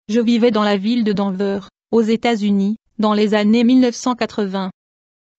Je vivais dans la ville de Denver, aux États-Unis, dans les années 1980.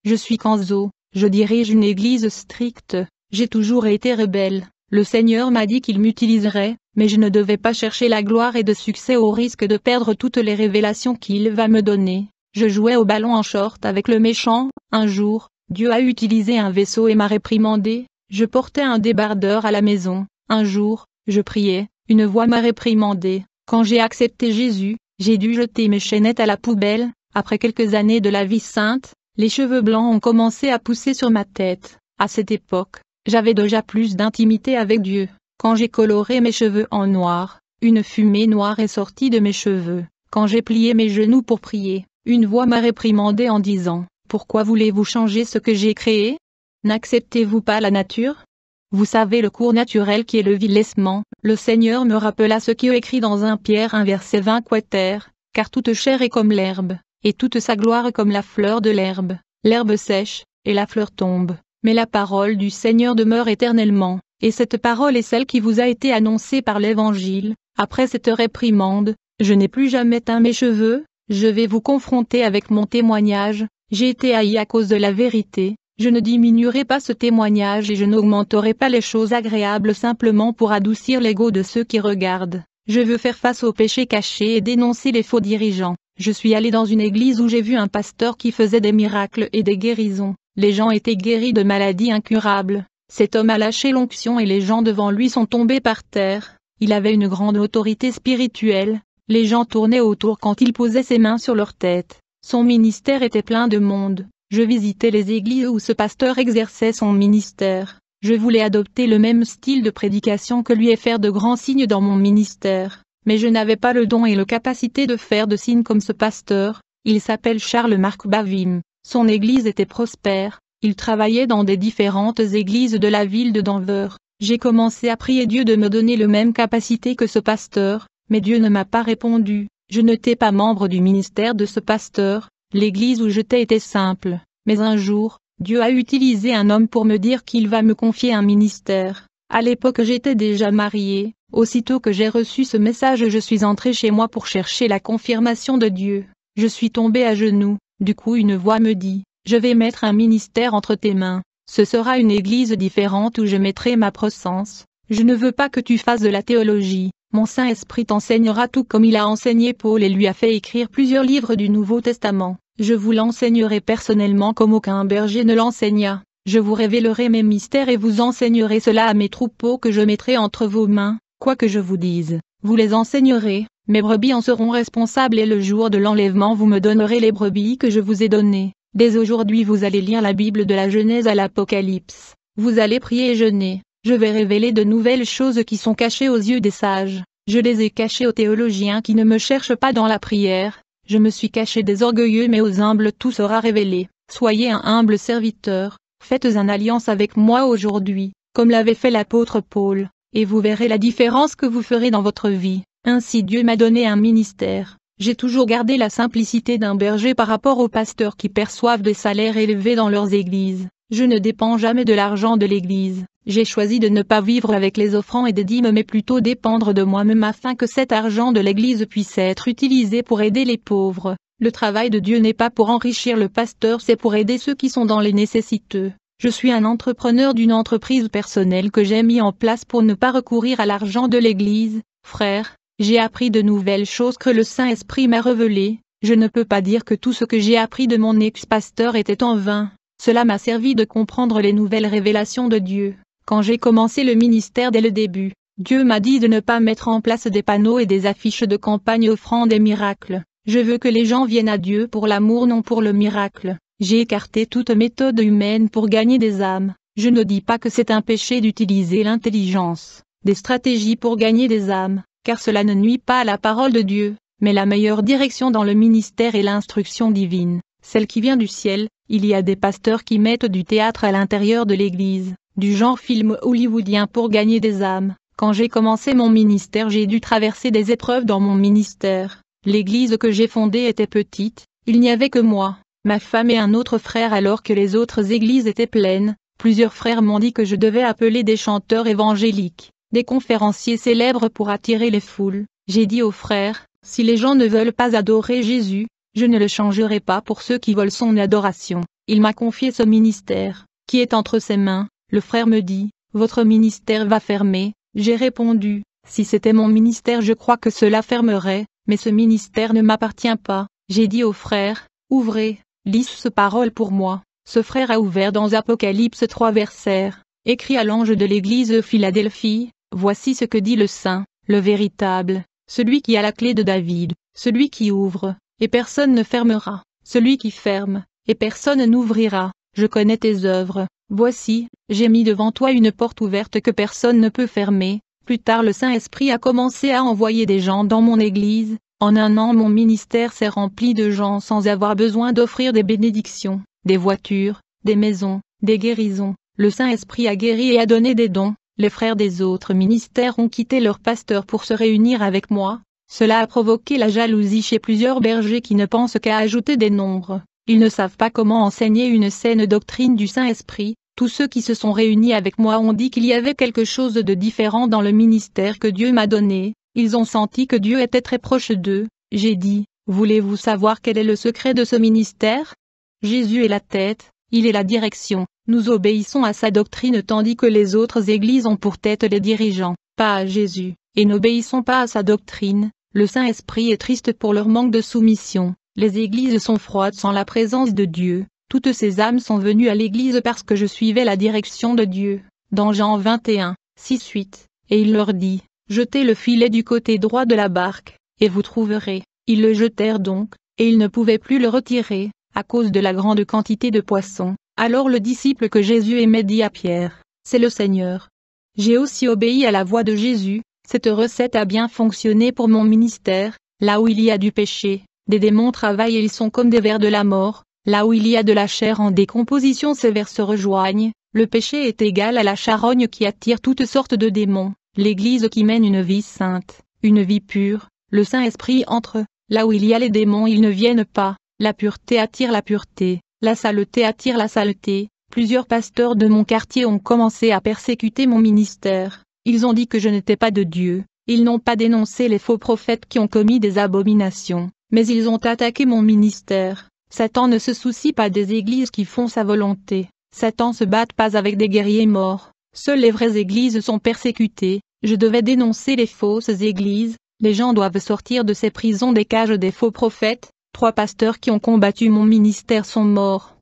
Je suis Kenzo, je dirige une église stricte, j'ai toujours été rebelle. Le Seigneur m'a dit qu'il m'utiliserait, mais je ne devais pas chercher la gloire et de succès au risque de perdre toutes les révélations qu'il va me donner. Je jouais au ballon en short avec le méchant. Un jour, Dieu a utilisé un vaisseau et m'a réprimandé. Je portais un débardeur à la maison. Un jour, je priais, une voix m'a réprimandé. Quand j'ai accepté Jésus, j'ai dû jeter mes chaînettes à la poubelle. Après quelques années de la vie sainte, les cheveux blancs ont commencé à pousser sur ma tête. À cette époque, j'avais déjà plus d'intimité avec Dieu. Quand j'ai coloré mes cheveux en noir, une fumée noire est sortie de mes cheveux. Quand j'ai plié mes genoux pour prier, une voix m'a réprimandé en disant, « Pourquoi voulez-vous changer ce que j'ai créé? N'acceptez-vous pas la nature? Vous savez le cours naturel qui est le vilissement. » Le Seigneur me rappela ce qui est écrit dans 1 Pierre 1 verset 20 quater, « Car toute chair est comme l'herbe, et toute sa gloire est comme la fleur de l'herbe. L'herbe sèche, et la fleur tombe. Mais la parole du Seigneur demeure éternellement, et cette parole est celle qui vous a été annoncée par l'Évangile. » Après cette réprimande, je n'ai plus jamais teint mes cheveux. Je vais vous confronter avec mon témoignage. J'ai été haï à cause de la vérité. Je ne diminuerai pas ce témoignage et je n'augmenterai pas les choses agréables simplement pour adoucir l'ego de ceux qui regardent. Je veux faire face aux péchés cachés et dénoncer les faux dirigeants. Je suis allé dans une église où j'ai vu un pasteur qui faisait des miracles et des guérisons. Les gens étaient guéris de maladies incurables. Cet homme a lâché l'onction et les gens devant lui sont tombés par terre. Il avait une grande autorité spirituelle. Les gens tournaient autour quand il posait ses mains sur leur tête. Son ministère était plein de monde. Je visitais les églises où ce pasteur exerçait son ministère. Je voulais adopter le même style de prédication que lui et faire de grands signes dans mon ministère. Mais je n'avais pas le don et la capacité de faire de signes comme ce pasteur. Il s'appelle Charles-Marc Bavim. Son église était prospère. Il travaillait dans des différentes églises de la ville de Denver. J'ai commencé à prier Dieu de me donner la même capacité que ce pasteur, mais Dieu ne m'a pas répondu. Je n'étais pas membre du ministère de ce pasteur. L'église où j'étais était simple. Mais un jour, Dieu a utilisé un homme pour me dire qu'il va me confier un ministère. À l'époque j'étais déjà mariée. Aussitôt que j'ai reçu ce message je suis entrée chez moi pour chercher la confirmation de Dieu. Je suis tombée à genoux. Du coup une voix me dit, « Je vais mettre un ministère entre tes mains. Ce sera une église différente où je mettrai ma présence. Je ne veux pas que tu fasses de la théologie. Mon Saint-Esprit t'enseignera tout comme il a enseigné Paul et lui a fait écrire plusieurs livres du Nouveau Testament. Je vous l'enseignerai personnellement comme aucun berger ne l'enseigna. Je vous révélerai mes mystères et vous enseignerez cela à mes troupeaux que je mettrai entre vos mains. Quoi que je vous dise, vous les enseignerez, mes brebis en seront responsables et le jour de l'enlèvement vous me donnerez les brebis que je vous ai données. Dès aujourd'hui vous allez lire la Bible de la Genèse à l'Apocalypse. Vous allez prier et jeûner. Je vais révéler de nouvelles choses qui sont cachées aux yeux des sages. Je les ai cachées aux théologiens qui ne me cherchent pas dans la prière. Je me suis caché des orgueilleux mais aux humbles tout sera révélé. Soyez un humble serviteur. Faites une alliance avec moi aujourd'hui, comme l'avait fait l'apôtre Paul, et vous verrez la différence que vous ferez dans votre vie. Ainsi Dieu m'a donné un ministère. J'ai toujours gardé la simplicité d'un berger par rapport aux pasteurs qui perçoivent des salaires élevés dans leurs églises. Je ne dépends jamais de l'argent de l'église. J'ai choisi de ne pas vivre avec les offrandes et des dîmes mais plutôt dépendre de moi-même afin que cet argent de l'église puisse être utilisé pour aider les pauvres. Le travail de Dieu n'est pas pour enrichir le pasteur, c'est pour aider ceux qui sont dans les nécessiteux. Je suis un entrepreneur d'une entreprise personnelle que j'ai mis en place pour ne pas recourir à l'argent de l'église. Frère, j'ai appris de nouvelles choses que le Saint-Esprit m'a révélées. Je ne peux pas dire que tout ce que j'ai appris de mon ex-pasteur était en vain. Cela m'a servi de comprendre les nouvelles révélations de Dieu. Quand j'ai commencé le ministère dès le début, Dieu m'a dit de ne pas mettre en place des panneaux et des affiches de campagne offrant des miracles. Je veux que les gens viennent à Dieu pour l'amour non pour le miracle. J'ai écarté toute méthode humaine pour gagner des âmes. Je ne dis pas que c'est un péché d'utiliser l'intelligence, des stratégies pour gagner des âmes, car cela ne nuit pas à la parole de Dieu, mais la meilleure direction dans le ministère est l'instruction divine, celle qui vient du ciel. Il y a des pasteurs qui mettent du théâtre à l'intérieur de l'église, du genre film hollywoodien pour gagner des âmes. Quand j'ai commencé mon ministère j'ai dû traverser des épreuves dans mon ministère. L'église que j'ai fondée était petite, il n'y avait que moi, ma femme et un autre frère alors que les autres églises étaient pleines. Plusieurs frères m'ont dit que je devais appeler des chanteurs évangéliques, des conférenciers célèbres pour attirer les foules. J'ai dit aux frères, Si les gens ne veulent pas adorer Jésus, je ne le changerai pas pour ceux qui veulent son adoration. Il m'a confié ce ministère, qui est entre ses mains. Le frère me dit, votre ministère va fermer. J'ai répondu, si c'était mon ministère je crois que cela fermerait, mais ce ministère ne m'appartient pas. J'ai dit au frère, ouvrez, lis ce parole pour moi. Ce frère a ouvert dans Apocalypse 3 versets, écrit à l'ange de l'église de Philadelphie, voici ce que dit le Saint, le véritable, celui qui a la clé de David, celui qui ouvre, et personne ne fermera, celui qui ferme, et personne n'ouvrira. Je connais tes œuvres, voici, j'ai mis devant toi une porte ouverte que personne ne peut fermer. Plus tard le Saint-Esprit a commencé à envoyer des gens dans mon église. En un an mon ministère s'est rempli de gens sans avoir besoin d'offrir des bénédictions, des voitures, des maisons, des guérisons. Le Saint-Esprit a guéri et a donné des dons. Les frères des autres ministères ont quitté leur pasteur pour se réunir avec moi. Cela a provoqué la jalousie chez plusieurs bergers qui ne pensent qu'à ajouter des nombres. Ils ne savent pas comment enseigner une saine doctrine du Saint-Esprit. Tous ceux qui se sont réunis avec moi ont dit qu'il y avait quelque chose de différent dans le ministère que Dieu m'a donné. Ils ont senti que Dieu était très proche d'eux. J'ai dit, voulez-vous savoir quel est le secret de ce ministère? Jésus est la tête, il est la direction. Nous obéissons à sa doctrine tandis que les autres églises ont pour tête les dirigeants, pas à Jésus, et n'obéissons pas à sa doctrine. Le Saint-Esprit est triste pour leur manque de soumission. Les églises sont froides sans la présence de Dieu. Toutes ces âmes sont venues à l'église parce que je suivais la direction de Dieu. Dans Jean 21, 6-8, et il leur dit, jetez le filet du côté droit de la barque, et vous trouverez. Ils le jetèrent donc, et ils ne pouvaient plus le retirer, à cause de la grande quantité de poissons. Alors le disciple que Jésus aimait dit à Pierre, c'est le Seigneur. J'ai aussi obéi à la voix de Jésus. Cette recette a bien fonctionné pour mon ministère. Là où il y a du péché, des démons travaillent et ils sont comme des vers de la mort. Là où il y a de la chair en décomposition, ces vers se rejoignent. Le péché est égal à la charogne qui attire toutes sortes de démons. L'Église qui mène une vie sainte, une vie pure, le Saint-Esprit entre. Là où il y a les démons, ils ne viennent pas. La pureté attire la pureté, la saleté attire la saleté. Plusieurs pasteurs de mon quartier ont commencé à persécuter mon ministère. Ils ont dit que je n'étais pas de Dieu. Ils n'ont pas dénoncé les faux prophètes qui ont commis des abominations, mais ils ont attaqué mon ministère. Satan ne se soucie pas des églises qui font sa volonté. Satan se bat pas avec des guerriers morts. Seules les vraies églises sont persécutées. Je devais dénoncer les fausses églises. Les gens doivent sortir de ces prisons des cages des faux prophètes. 3 pasteurs qui ont combattu mon ministère sont morts.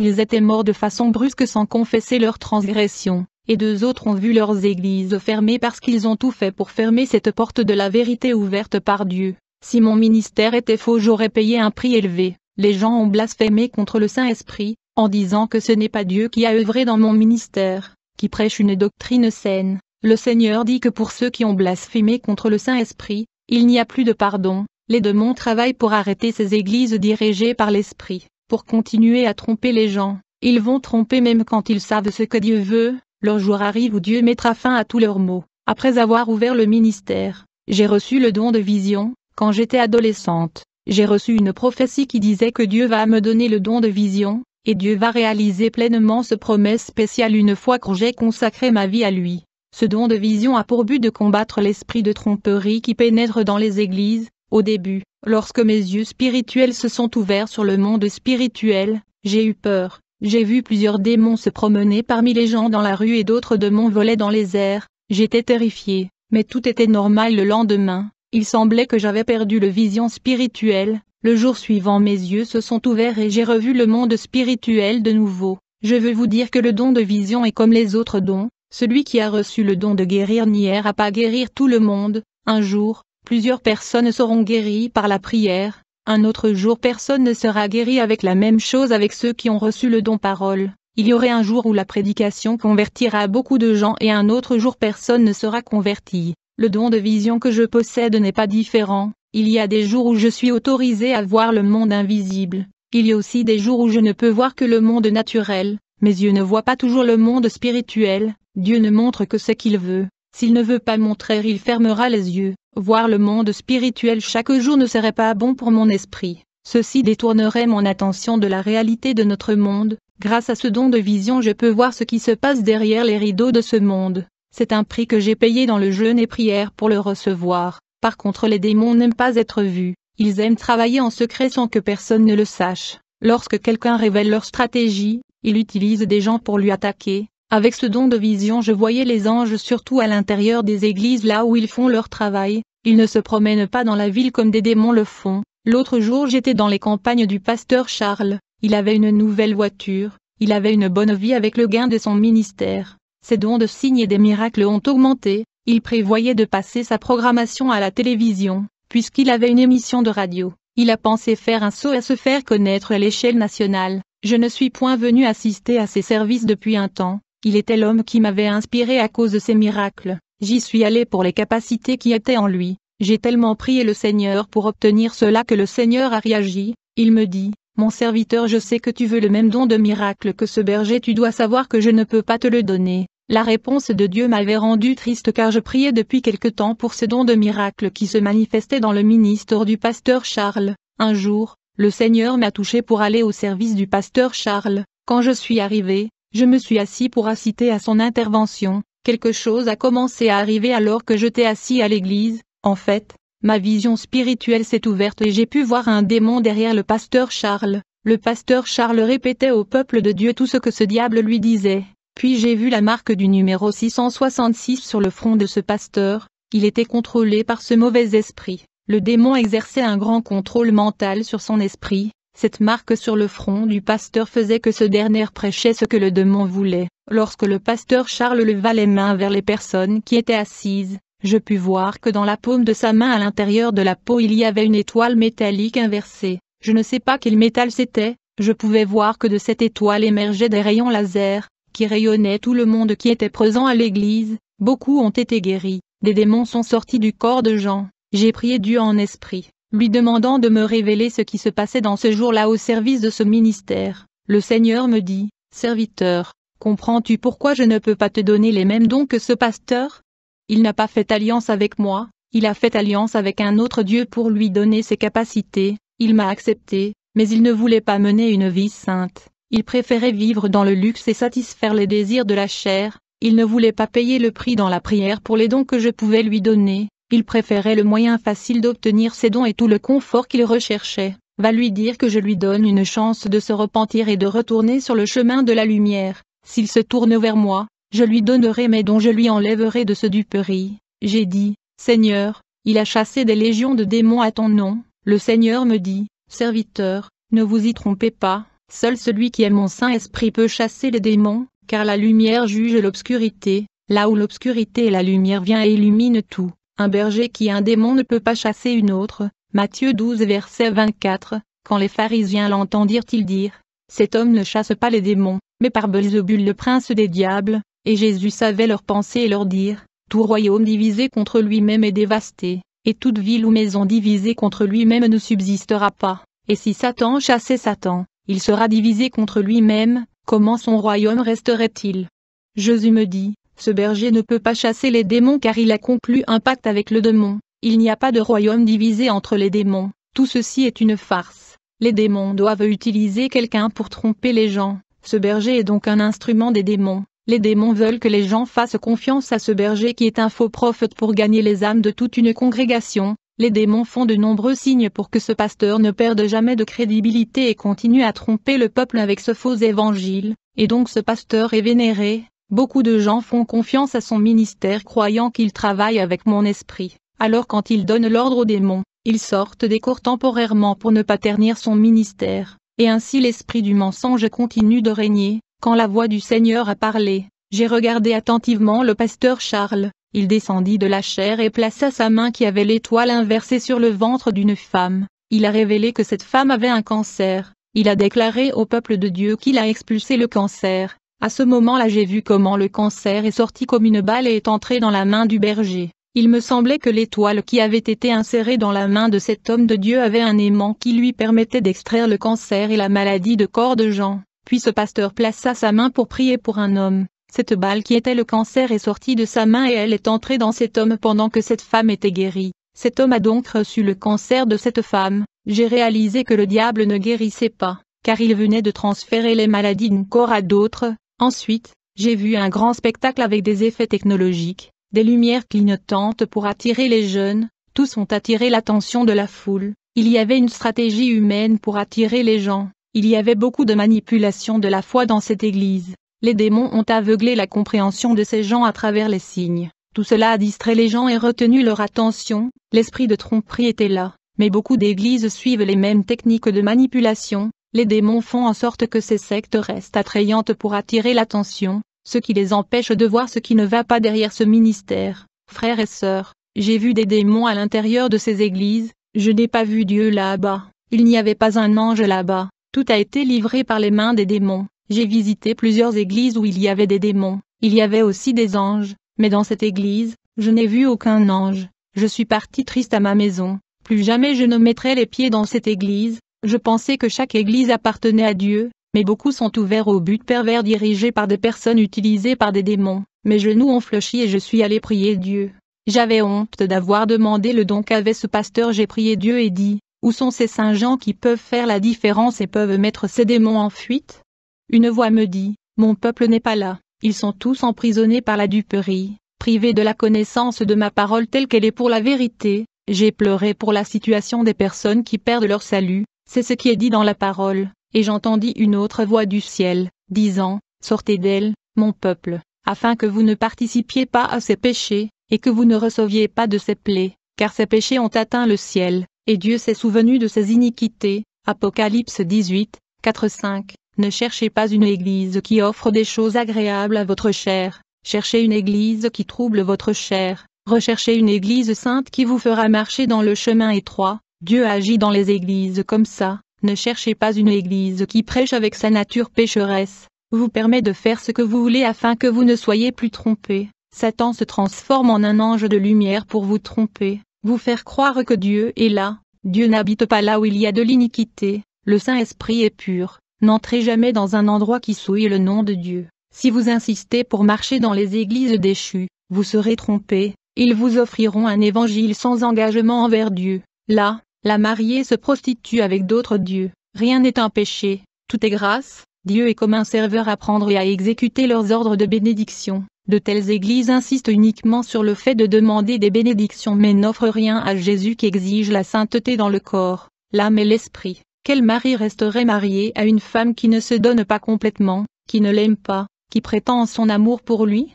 Ils étaient morts de façon brusque sans confesser leur transgression, et 2 autres ont vu leurs églises fermées parce qu'ils ont tout fait pour fermer cette porte de la vérité ouverte par Dieu. Si mon ministère était faux, j'aurais payé un prix élevé. Les gens ont blasphémé contre le Saint-Esprit, en disant que ce n'est pas Dieu qui a œuvré dans mon ministère, qui prêche une doctrine saine. Le Seigneur dit que pour ceux qui ont blasphémé contre le Saint-Esprit, il n'y a plus de pardon. Les démons travaillent pour arrêter ces églises dirigées par l'Esprit, pour continuer à tromper les gens. Ils vont tromper même quand ils savent ce que Dieu veut. Leur jour arrive où Dieu mettra fin à tous leurs maux. Après avoir ouvert le ministère, j'ai reçu le don de vision. Quand j'étais adolescente, j'ai reçu une prophétie qui disait que Dieu va me donner le don de vision, et Dieu va réaliser pleinement ce promesse spéciale une fois que j'ai consacré ma vie à lui. Ce don de vision a pour but de combattre l'esprit de tromperie qui pénètre dans les églises. Au début, lorsque mes yeux spirituels se sont ouverts sur le monde spirituel, j'ai eu peur. J'ai vu plusieurs démons se promener parmi les gens dans la rue et d'autres démons volaient dans les airs. J'étais terrifiée, mais tout était normal le lendemain. Il semblait que j'avais perdu le vision spirituelle. Le jour suivant mes yeux se sont ouverts et j'ai revu le monde spirituel de nouveau. Je veux vous dire que le don de vision est comme les autres dons. Celui qui a reçu le don de guérir n'ira pas guérir tout le monde. Un jour, plusieurs personnes seront guéries par la prière. Un autre jour personne ne sera guéri avec la même chose avec ceux qui ont reçu le don parole. Il y aurait un jour où la prédication convertira beaucoup de gens et un autre jour personne ne sera converti. Le don de vision que je possède n'est pas différent. Il y a des jours où je suis autorisé à voir le monde invisible. Il y a aussi des jours où je ne peux voir que le monde naturel. Mes yeux ne voient pas toujours le monde spirituel. Dieu ne montre que ce qu'il veut. S'il ne veut pas montrer, il fermera les yeux. Voir le monde spirituel chaque jour ne serait pas bon pour mon esprit. Ceci détournerait mon attention de la réalité de notre monde. Grâce à ce don de vision, je peux voir ce qui se passe derrière les rideaux de ce monde. C'est un prix que j'ai payé dans le jeûne et prière pour le recevoir. Par contre, les démons n'aiment pas être vus. Ils aiment travailler en secret sans que personne ne le sache. Lorsque quelqu'un révèle leur stratégie, il utilise des gens pour lui attaquer. Avec ce don de vision, je voyais les anges surtout à l'intérieur des églises là où ils font leur travail. Ils ne se promènent pas dans la ville comme des démons le font. L'autre jour, j'étais dans les campagnes du pasteur Charles. Il avait une nouvelle voiture. Il avait une bonne vie avec le gain de son ministère. Ses dons de signes et des miracles ont augmenté. Il prévoyait de passer sa programmation à la télévision, puisqu'il avait une émission de radio. Il a pensé faire un saut à se faire connaître à l'échelle nationale. Je ne suis point venu assister à ses services depuis un temps. Il était l'homme qui m'avait inspiré à cause de ses miracles. J'y suis allé pour les capacités qui étaient en lui. J'ai tellement prié le Seigneur pour obtenir cela que le Seigneur a réagi. Il me dit, « Mon serviteur, je sais que tu veux le même don de miracle que ce berger, tu dois savoir que je ne peux pas te le donner. » La réponse de Dieu m'avait rendu triste car je priais depuis quelque temps pour ce don de miracle qui se manifestait dans le ministère du pasteur Charles. Un jour, le Seigneur m'a touché pour aller au service du pasteur Charles. Quand je suis arrivé, je me suis assis pour assister à son intervention. Quelque chose a commencé à arriver alors que j'étais assis à l'église. En fait, ma vision spirituelle s'est ouverte et j'ai pu voir un démon derrière le pasteur Charles. Le pasteur Charles répétait au peuple de Dieu tout ce que ce diable lui disait. Puis j'ai vu la marque du numéro 666 sur le front de ce pasteur. Il était contrôlé par ce mauvais esprit. Le démon exerçait un grand contrôle mental sur son esprit. Cette marque sur le front du pasteur faisait que ce dernier prêchait ce que le démon voulait. Lorsque le pasteur Charles leva les mains vers les personnes qui étaient assises, je pus voir que dans la paume de sa main à l'intérieur de la peau il y avait une étoile métallique inversée. Je ne sais pas quel métal c'était, je pouvais voir que de cette étoile émergeaient des rayons laser, qui rayonnaient tout le monde qui était présent à l'église. Beaucoup ont été guéris, des démons sont sortis du corps de Jean. J'ai prié Dieu en esprit, lui demandant de me révéler ce qui se passait dans ce jour-là au service de ce ministère. Le Seigneur me dit, « Serviteur, comprends-tu pourquoi je ne peux pas te donner les mêmes dons que ce pasteur ? Il n'a pas fait alliance avec moi, il a fait alliance avec un autre Dieu pour lui donner ses capacités, il m'a accepté, mais il ne voulait pas mener une vie sainte. Il préférait vivre dans le luxe et satisfaire les désirs de la chair, il ne voulait pas payer le prix dans la prière pour les dons que je pouvais lui donner, il préférait le moyen facile d'obtenir ses dons et tout le confort qu'il recherchait. Va lui dire que je lui donne une chance de se repentir et de retourner sur le chemin de la lumière. S'il se tourne vers moi, je lui donnerai mes dons, je lui enlèverai de ce duperie. » J'ai dit, « Seigneur, il a chassé des légions de démons à ton nom. » Le Seigneur me dit, « Serviteur, ne vous y trompez pas. Seul celui qui est mon Saint-Esprit peut chasser les démons, car la lumière juge l'obscurité, là où l'obscurité et la lumière vient et illumine tout. Un berger qui est un démon ne peut pas chasser une autre. » Matthieu 12 verset 24, quand les pharisiens l'entendirent-ils dire, « Cet homme ne chasse pas les démons, mais par Belzébul le prince des diables. » Et Jésus savait leurs pensées et leur dire, « Tout royaume divisé contre lui-même est dévasté, et toute ville ou maison divisée contre lui-même ne subsistera pas. Et si Satan chassait Satan, il sera divisé contre lui-même, comment son royaume resterait-il » Jésus me dit, « Ce berger ne peut pas chasser les démons car il a conclu un pacte avec le démon. Il n'y a pas de royaume divisé entre les démons, tout ceci est une farce. Les démons doivent utiliser quelqu'un pour tromper les gens, ce berger est donc un instrument des démons. Les démons veulent que les gens fassent confiance à ce berger qui est un faux prophète pour gagner les âmes de toute une congrégation. Les démons font de nombreux signes pour que ce pasteur ne perde jamais de crédibilité et continue à tromper le peuple avec ce faux évangile, et donc ce pasteur est vénéré. Beaucoup de gens font confiance à son ministère croyant qu'il travaille avec mon esprit. Alors quand il donne l'ordre aux démons, ils sortent des cours temporairement pour ne pas ternir son ministère, et ainsi l'esprit du mensonge continue de régner. Quand la voix du Seigneur a parlé, j'ai regardé attentivement le pasteur Charles, il descendit de la chaire et plaça sa main qui avait l'étoile inversée sur le ventre d'une femme. Il a révélé que cette femme avait un cancer, il a déclaré au peuple de Dieu qu'il a expulsé le cancer. À ce moment-là j'ai vu comment le cancer est sorti comme une balle et est entré dans la main du berger. Il me semblait que l'étoile qui avait été insérée dans la main de cet homme de Dieu avait un aimant qui lui permettait d'extraire le cancer et la maladie de corps de Jean. Puis ce pasteur plaça sa main pour prier pour un homme. Cette balle qui était le cancer est sortie de sa main et elle est entrée dans cet homme pendant que cette femme était guérie. Cet homme a donc reçu le cancer de cette femme. J'ai réalisé que le diable ne guérissait pas, car il venait de transférer les maladies d'un corps à d'autres. Ensuite, j'ai vu un grand spectacle avec des effets technologiques, des lumières clignotantes pour attirer les jeunes. Tous ont attiré l'attention de la foule. Il y avait une stratégie humaine pour attirer les gens. Il y avait beaucoup de manipulation de la foi dans cette église. Les démons ont aveuglé la compréhension de ces gens à travers les signes. Tout cela a distrait les gens et retenu leur attention. L'esprit de tromperie était là. Mais beaucoup d'églises suivent les mêmes techniques de manipulation. Les démons font en sorte que ces sectes restent attrayantes pour attirer l'attention, ce qui les empêche de voir ce qui ne va pas derrière ce ministère. Frères et sœurs, j'ai vu des démons à l'intérieur de ces églises, je n'ai pas vu Dieu là-bas, il n'y avait pas un ange là-bas, tout a été livré par les mains des démons. J'ai visité plusieurs églises où il y avait des démons, il y avait aussi des anges, mais dans cette église, je n'ai vu aucun ange. Je suis parti triste à ma maison, plus jamais je ne mettrai les pieds dans cette église. Je pensais que chaque église appartenait à Dieu, mais beaucoup sont ouverts au but pervers dirigés par des personnes utilisées par des démons. Mes genoux ont fléchi et je suis allé prier Dieu. J'avais honte d'avoir demandé le don qu'avait ce pasteur. J'ai prié Dieu et dit, où sont ces saints gens qui peuvent faire la différence et peuvent mettre ces démons en fuite? Une voix me dit, mon peuple n'est pas là, ils sont tous emprisonnés par la duperie, privés de la connaissance de ma parole telle qu'elle est pour la vérité. J'ai pleuré pour la situation des personnes qui perdent leur salut. C'est ce qui est dit dans la parole, et j'entendis une autre voix du ciel, disant, sortez d'elle, mon peuple, afin que vous ne participiez pas à ses péchés, et que vous ne receviez pas de ses plaies, car ses péchés ont atteint le ciel, et Dieu s'est souvenu de ses iniquités. Apocalypse 18, 4-5. Ne cherchez pas une église qui offre des choses agréables à votre chair, cherchez une église qui trouble votre chair, recherchez une église sainte qui vous fera marcher dans le chemin étroit. Dieu agit dans les églises comme ça. Ne cherchez pas une église qui prêche avec sa nature pécheresse, vous permet de faire ce que vous voulez afin que vous ne soyez plus trompés. Satan se transforme en un ange de lumière pour vous tromper, vous faire croire que Dieu est là. Dieu n'habite pas là où il y a de l'iniquité, le Saint-Esprit est pur. N'entrez jamais dans un endroit qui souille le nom de Dieu. Si vous insistez pour marcher dans les églises déchues, vous serez trompés, ils vous offriront un évangile sans engagement envers Dieu. Là, la mariée se prostitue avec d'autres dieux. Rien n'est un péché, tout est grâce. Dieu est comme un serveur à prendre et à exécuter leurs ordres de bénédiction. De telles églises insistent uniquement sur le fait de demander des bénédictions mais n'offrent rien à Jésus qui exige la sainteté dans le corps, l'âme et l'esprit. Quel mari resterait marié à une femme qui ne se donne pas complètement, qui ne l'aime pas, qui prétend son amour pour lui?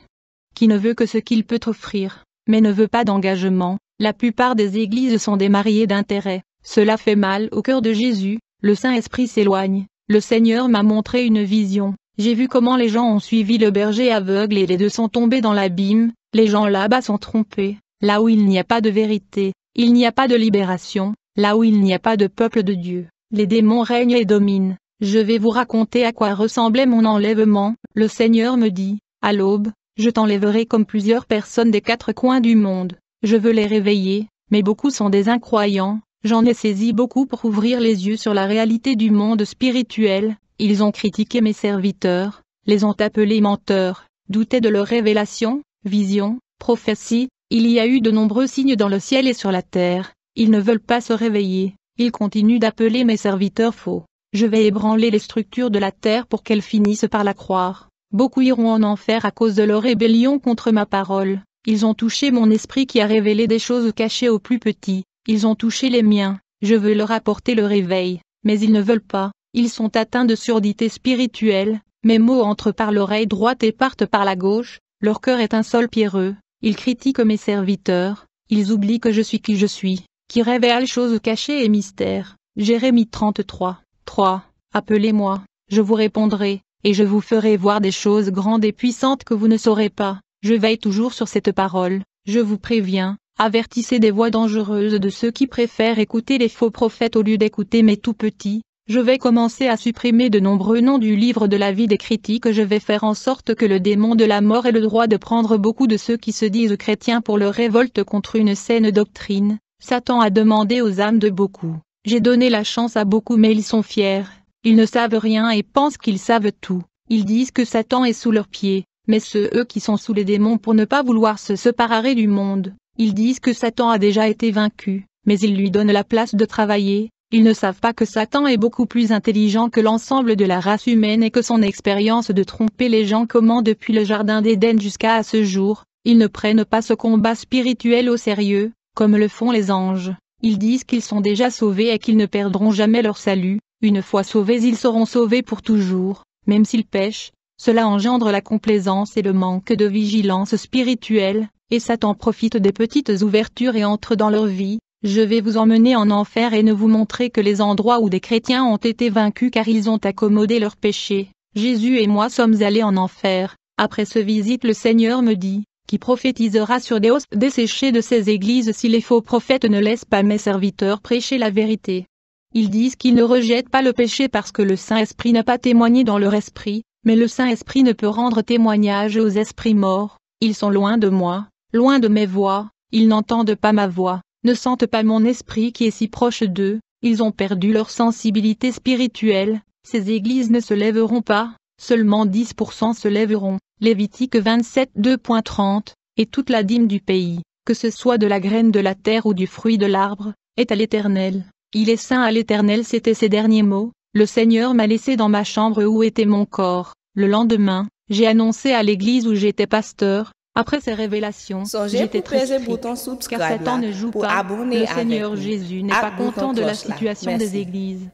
Qui ne veut que ce qu'il peut offrir, mais ne veut pas d'engagement. La plupart des églises sont des mariés d'intérêt. Cela fait mal au cœur de Jésus, le Saint-Esprit s'éloigne. Le Seigneur m'a montré une vision. J'ai vu comment les gens ont suivi le berger aveugle et les deux sont tombés dans l'abîme. Les gens là-bas sont trompés. Là où il n'y a pas de vérité, il n'y a pas de libération. Là où il n'y a pas de peuple de Dieu, les démons règnent et dominent. Je vais vous raconter à quoi ressemblait mon enlèvement. Le Seigneur me dit, à l'aube, je t'enlèverai comme plusieurs personnes des quatre coins du monde. Je veux les réveiller, mais beaucoup sont des incroyants. J'en ai saisi beaucoup pour ouvrir les yeux sur la réalité du monde spirituel. Ils ont critiqué mes serviteurs, les ont appelés menteurs, doutaient de leurs révélations, visions, prophéties. Il y a eu de nombreux signes dans le ciel et sur la terre. Ils ne veulent pas se réveiller. Ils continuent d'appeler mes serviteurs faux. Je vais ébranler les structures de la terre pour qu'elles finissent par la croire. Beaucoup iront en enfer à cause de leur rébellion contre ma parole. Ils ont touché mon esprit qui a révélé des choses cachées aux plus petits. Ils ont touché les miens. Je veux leur apporter le réveil, mais ils ne veulent pas. Ils sont atteints de surdité spirituelle. Mes mots entrent par l'oreille droite et partent par la gauche. Leur cœur est un sol pierreux. Ils critiquent mes serviteurs. Ils oublient que je suis qui je suis, qui révèle choses cachées et mystères. Jérémie 33, 3. Appelez-moi, je vous répondrai, et je vous ferai voir des choses grandes et puissantes que vous ne saurez pas. Je veille toujours sur cette parole. Je vous préviens, avertissez des voix dangereuses de ceux qui préfèrent écouter les faux prophètes au lieu d'écouter mes tout petits. Je vais commencer à supprimer de nombreux noms du livre de la vie des critiques. Je vais faire en sorte que le démon de la mort ait le droit de prendre beaucoup de ceux qui se disent chrétiens pour leur révolte contre une saine doctrine. Satan a demandé aux âmes de beaucoup. J'ai donné la chance à beaucoup mais ils sont fiers. Ils ne savent rien et pensent qu'ils savent tout. Ils disent que Satan est sous leurs pieds. Mais eux qui sont sous les démons pour ne pas vouloir se séparer du monde. Ils disent que Satan a déjà été vaincu, mais ils lui donnent la place de travailler. Ils ne savent pas que Satan est beaucoup plus intelligent que l'ensemble de la race humaine et que son expérience de tromper les gens commence depuis le jardin d'Éden jusqu'à ce jour. Ils ne prennent pas ce combat spirituel au sérieux. comme le font les anges. Ils disent qu'ils sont déjà sauvés et qu'ils ne perdront jamais leur salut. Une fois sauvés, ils seront sauvés pour toujours, même s'ils pêchent. Cela engendre la complaisance et le manque de vigilance spirituelle, et Satan profite des petites ouvertures et entre dans leur vie. Je vais vous emmener en enfer et ne vous montrer que les endroits où des chrétiens ont été vaincus car ils ont accommodé leurs péchés. Jésus et moi sommes allés en enfer. Après ce visite, le Seigneur me dit, qui prophétisera sur des os desséchés de ces églises si les faux prophètes ne laissent pas mes serviteurs prêcher la vérité. Ils disent qu'ils ne rejettent pas le péché parce que le Saint-Esprit n'a pas témoigné dans leur esprit, mais le Saint-Esprit ne peut rendre témoignage aux esprits morts. Ils sont loin de moi, loin de mes voix, ils n'entendent pas ma voix, ne sentent pas mon esprit qui est si proche d'eux, ils ont perdu leur sensibilité spirituelle. Ces églises ne se lèveront pas, seulement 10% se lèveront. Lévitique 27 2.30, et toute la dîme du pays, que ce soit de la graine de la terre ou du fruit de l'arbre, est à l'Éternel. Il est saint à l'Éternel. C'étaient ces derniers mots. Le Seigneur m'a laissé dans ma chambre où était mon corps. Le lendemain, j'ai annoncé à l'église où j'étais pasteur. Après ces révélations, j'étais très triste, car Satan ne joue pas. Le Seigneur Jésus n'est pas content de la situation des églises.